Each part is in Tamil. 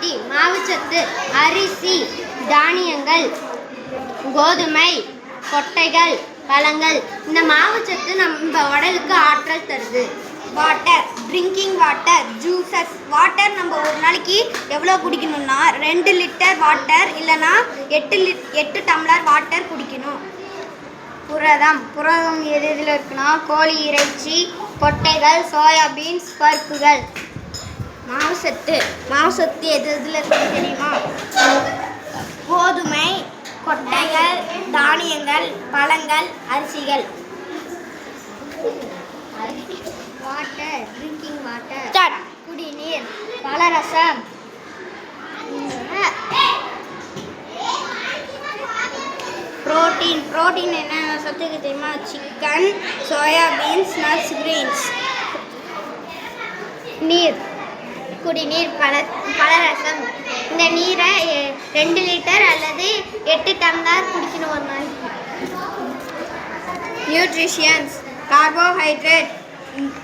குவாலிட்டி மாவுச்சத்து அரிசி தானியங்கள் கோதுமை கொட்டைகள் பழங்கள். இந்த மாவுச்சத்து நம்ம உடலுக்கு ஆற்றல் தருது. Water drinking water juices. Water நம்ம ஒரு நாளைக்கு எவ்வளோ குடிக்கணும்னா 2 லிட்டர் வாட்டர் இல்லைன்னா 8 டம்ளர் வாட்டர் குடிக்கணும். புரதம் எது இதில் இருக்குன்னா கோழி இறைச்சி கொட்டைகள் சோயாபீன்ஸ் பருப்புகள். மாவுசத்து எது இதில் இருக்குன்னு தெரியுமா? கோதுமை கொட்டைகள் தானியங்கள் பழங்கள் அரிசிகள். வாட்டர் ட்ரிங்கிங் வாட்டர் குடிநீர் பலரசம். புரோட்டீன் என்னென்ன சத்துக்கு தெரியுமா? Chicken soybeans nuts grains. குடிநீர் பலரசம். இந்த நீரை 2 லிட்டர் அல்லது 8 டம்ளர் குடிக்கணும் ஒரு நாளைக்கு. நியூட்ரிஷியன்ஸ்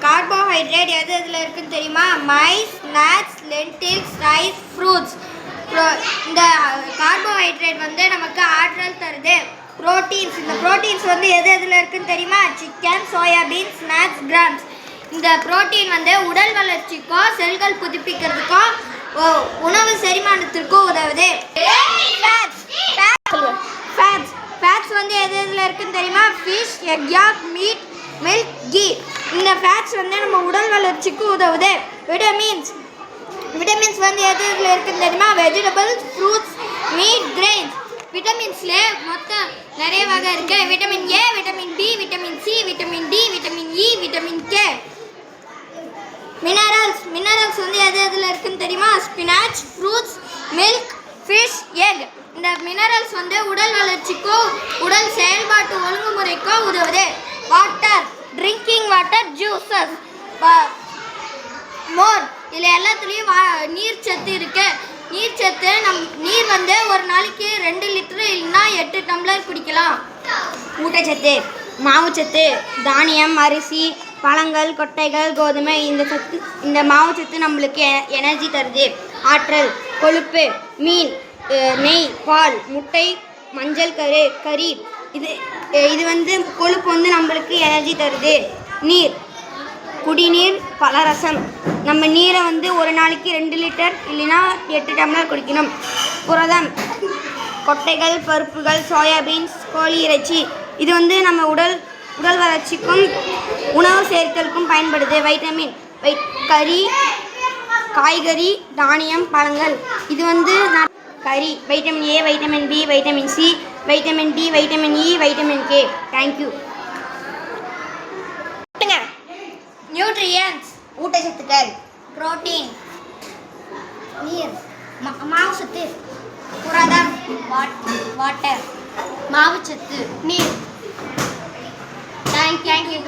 கார்போஹைட்ரேட் எது இதில் இருக்குன்னு தெரியுமா? Maize nuts lentils rice fruits. இந்த கார்போஹைட்ரேட் வந்து நமக்கு ஆற்றல் தருது. இந்த ப்ரோட்டீன்ஸ் வந்து எது இதில் இருக்குன்னு தெரியுமா? Chicken soybeans nuts grams. இந்த புரோட்டீன் வந்து உடல் வளர்ச்சிக்கோ செல்கள் புதுப்பிக்கிறதுக்கோ உணவு செரிமானத்திற்கும் உதவுது. ஃபேட்ஸ் வந்து எது இதில் இருக்குன்னு தெரியுமா? Fish egg meat milk ghee. இந்த ஃபேட்ஸ் வந்து நம்ம உடல் வளர்ச்சிக்கு உதவுது. விட்டமின்ஸ் வந்து எது இதில் இருக்குன்னு தெரியுமா? Vegetables fruits meat grains. விட்டமின்ஸ்ல மொத்தம் நிறைய வகை இருக்கு. Vitamin A vitamin B vitamin C vitamin D vitamin E vitamin K. Minerals வந்து எது இதில் இருக்குன்னு தெரியுமா? Spinach fruits milk fish egg. இந்த மினரல்ஸ் வந்து உடல் வளர்ச்சிக்கோ உடல் செயல்பாட்டு ஒழுங்குமுறைக்கோ உதவுது. வாட்டர் ட்ரிங்கிங் வாட்டர் ஜூஸஸ் மோர். இதில் எல்லாத்துலேயும் நீர் சத்து இருக்கு. நீர் வந்து ஒரு நாளைக்கு 2 லிட்டர் இல்லைன்னா 8 டம்ளர் குடிக்கலாம். ஊட்டச்சத்து மாவுச்சத்து தானியம் அரிசி பழங்கள் கொட்டைகள் கோதுமை. இந்த மாவுச்சத்து நம்மளுக்கு எனர்ஜி தருது. ஆற்றல் கொழுப்பு மீன் நெய் பால் முட்டை மஞ்சள் கறி. இது வந்து கொழுப்பு வந்து நம்மளுக்கு எனர்ஜி தருது. குடிநீர் பலரசம். நம்ம நீரை வந்து ஒரு நாளைக்கு 2 லிட்டர் இல்லைன்னா 8 டம்ளர் குடிக்கணும். புரதம் கொட்டைகள் பருப்புகள் சோயாபீன்ஸ் கோழி இறைச்சி. இது வந்து நம்ம உடல் வளர்ச்சிக்கும் உணவு சேர்த்தலுக்கும் பயன்படுது. வைட்டமின் கறி காய்கறி தானியம் பழங்கள். இது வந்து கறி vitamin A vitamin B vitamin C vitamin D vitamin E vitamin K. Thank you. Nutrients ஊட்டச்சத்துக்கள் புரோட்டீன் நீர் மாவுச்சத்து புரதம் வாட்டர் மாவுச்சத்து நீர். தேங்க்யூ.